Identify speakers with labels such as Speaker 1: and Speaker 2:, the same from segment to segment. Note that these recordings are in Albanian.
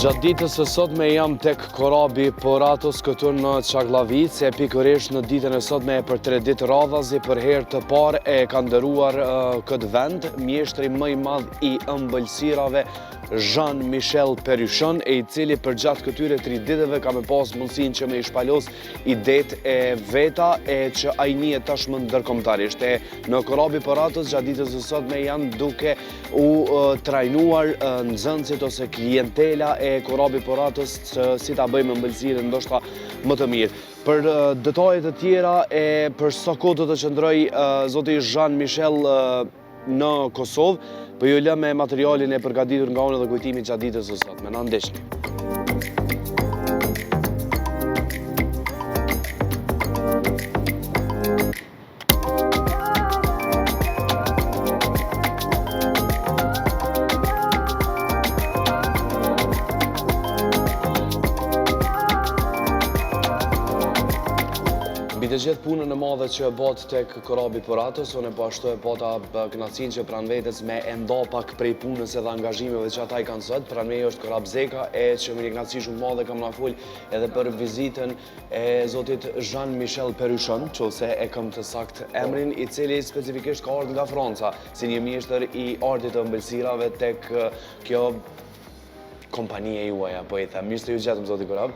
Speaker 1: Gjatë ditës së sotme jam tek korabi Poratos këtu në Çaklavic, e pikërisht në ditën e sotme për 3 ditë radhazi për herë të parë e ka ndëruar këtë vend mjeshtri më i madh i ëmbëlsirave Jean-Michel Perruchon, i cili për gjatë këtyre 3 ditëve ka me pas mundësinë që me i shpalos idetë e veta e që ai njihet tashmë ndërkombëtarisht. Në korabi Poratos gjatë ditës së sotme janë duke u trajnuar nxënësit ose klientela e korabi Poratos që si ta bëjmë ëmbëlsirën ndoshta më të mirë. Për detajet të tjera e për sa kohë do të qëndroj zoti Jean-Michel në Kosovë, po ju lëm me materialin e përgatitur nga unë dhe kujtimi gjatë ditës së sotme. Na ndeshni. Mbi të gjithë punën e madhe që bot tek korabi Poratos, unë po ashtu e pata kënaqësinë që pranë vetes me e nda pak prej punës edhe angazhimeve që ata i kanë sot. Pranë meje është Korab Zeka, e që me një kënaqësi shumë madhe kam na fol edhe për vizitën e zotit Jean-Michel Perruchon, nëse e kam të saktë emrin, i cili specifikisht ka ardhur nga Franca, si një mjeshtër i artit të ëmbëlsirave tek kjo kompania juaj, apo i them. Mirë se ju gjetëm, zoti Korab.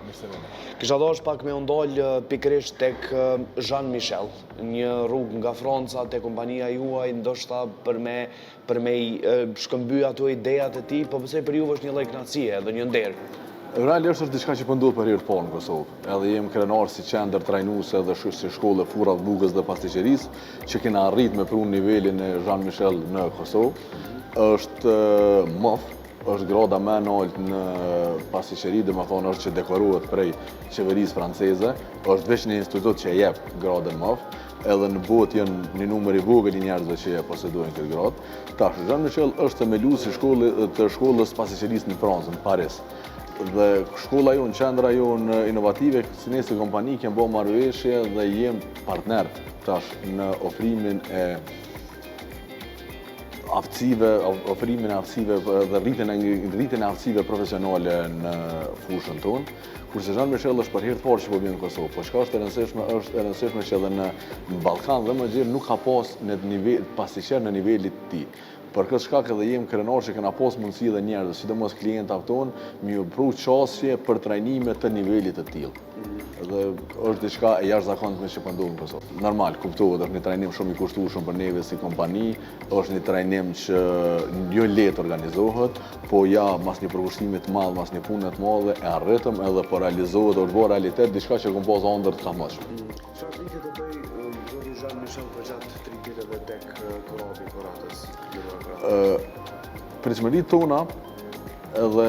Speaker 1: Kisha dashur pak me u ndal pikërisht tek Jean-Michel, një rrugë nga Franca te kompania juaj, ndoshta për me i shkëmby ato idejat e tij, po pse për ju është një lloj kënaqësie edhe një nder.
Speaker 2: Realisht është diçka që po ndodh për herë të parë në Kosovë. Edhe jem krenar si qendër trajnuese dhe si shkollë furrat bukës dhe pasticqerisë, që kena arrit me prun nivelin e Jean-Michel në Kosovë. Është MOF, është grada më e lartë në pasticqeri, domethënë është që dekorohet prej qeverisë franceze, është vetëm një institut që jep gradën MOF, edhe në botë janë një numër i vogël i njerëzve që e posedojnë këtë gradë. Tash Jean-Michel është themeluesi të shkollës pasticqerisë në Francë, në Paris. Dhe shkolla jonë, qendra jonë inovative, si ne si kompani kemë bërë marrëveshje dhe jem partner tash në ofrimin e aftësive dhe rritjen e aftësive profesionale në fushën tonë. Kurse Jean-Michel është për herë të parë që po vjen në Kosovë, po çka është e rëndësishme që edhe në Ballkan dhe më gjerë nuk ka pas në nivel pasticqer në nivelit të tij. Për këtë shkak edhe jem krenar që kena pas mundësi dhe njerëz, sidomos klientat tonë, mi u pru qasje për trajnime të nivelit të tillë. Dhe është diçka e jashtëzakonshme që po ndodh në Kosovë. Normal, kuptohet, është një trajnim shumë i kushtueshëm për neve si kompani, është një trajnim që jo lehtë organizohet, po ja mas një përkushtimi të madh, mas një pune të madhe e arritëm edhe po realizohet, është bërë realitet diçka që kom pas ëndër të kamëshme.
Speaker 1: Çfarë rritet të bëj zoti Jean-Michel për gjatë 3 ditëve tek korabi Poratos?
Speaker 2: Pritshmëritë tona edhe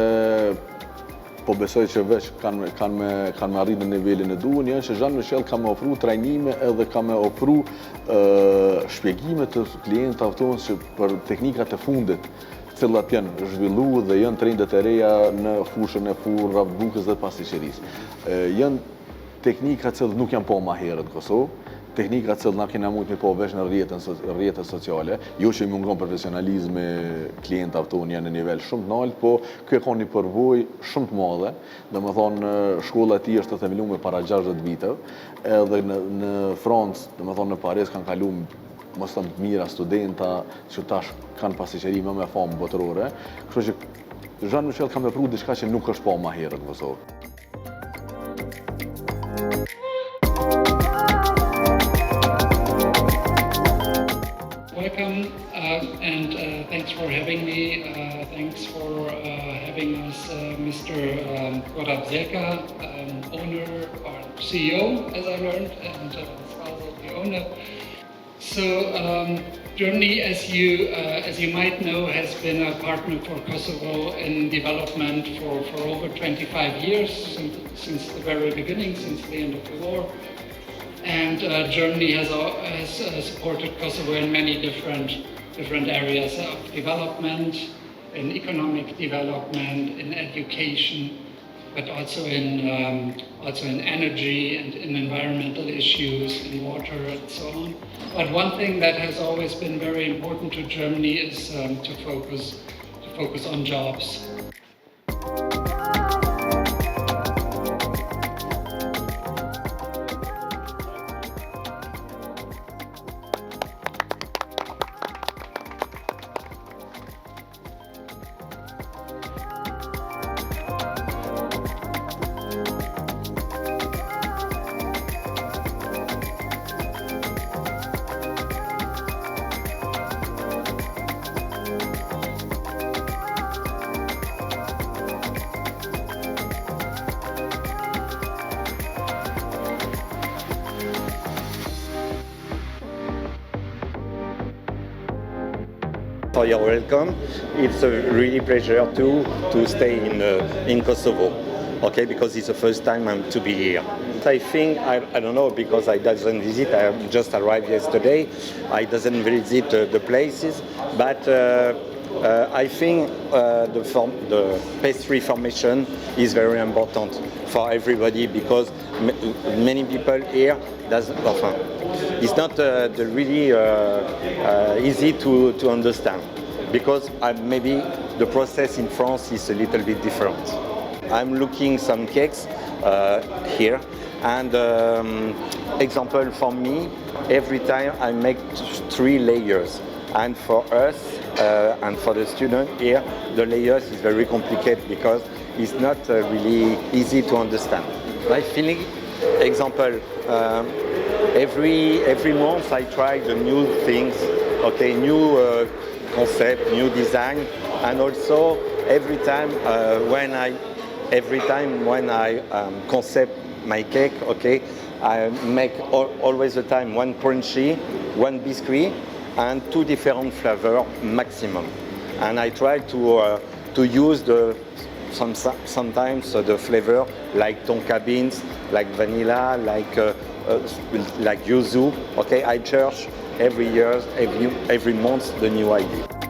Speaker 2: po besoj që veç kanë me arrit në nivelin e duhur, janë që Jean-Michel ka me ofru trajnime edhe ka me ofru shpjegime të klientave tonë që për teknikat e fundit, cilat janë zhvilluar dhe janë trendet e reja në fushën e furrave bukës dhe pasticqerisë. Janë teknika që nuk janë po më herët në Kosovë. Teknika që na kena mujt me po vesh në rrjetet sociale, jo që i mungon profesionalizmi klientave tonë janë në nivel shumë të lartë, po kjo ka një përvojë shumë të madhe. Domethënë shkolla e tij është themeluar para 60 viteve, edhe në Francë, domethënë në Paris kanë kaluar mos të mira studenta që tash kanë pasticqeri më me famë botërore. Kështu që Jean-Michel ka vepruar diçka që nuk është pa më herët në Kosovë.
Speaker 3: Welcome and thanks for having me. Thanks for having us, Mr. Korab Zeka, owner or CEO, as I learned, and father of the owner. So Germany, as you might know, has been a partner for Kosovo in development for over 25 years, since the very beginning, since the end of the war. And Germany has supported Kosovo in many different areas of development, in economic development, in education, but also in energy and in environmental issues, in water and so on. But one thing that has always been very important to Germany is to focus on jobs.
Speaker 4: for your welcome. It's a really pleasure to stay in Kosovo, okay, because it's the first time I'm to be here. I think, I don't know, because I doesn't visit, I just arrived yesterday, I doesn't visit the places, but I think the pastry formation is very important for everybody because many people here it's not really easy to understand because maybe the process in France is a little bit different. I'm looking some cakes here and example for me, every time I make 3 layers and for us and for the student here, the layers is very complicated because it's not really easy to understand. My feeling, example, every month I try the new things, okay, new concept, new design, and also every time when I concept my cake, okay, I make always the time 1 crunchy, 1 biscuit, and 2 different flavors maximum. And I try to use sometimes the flavor like tonka beans, like vanilla, like yuzu. Okay, I search every year, every month the new idea.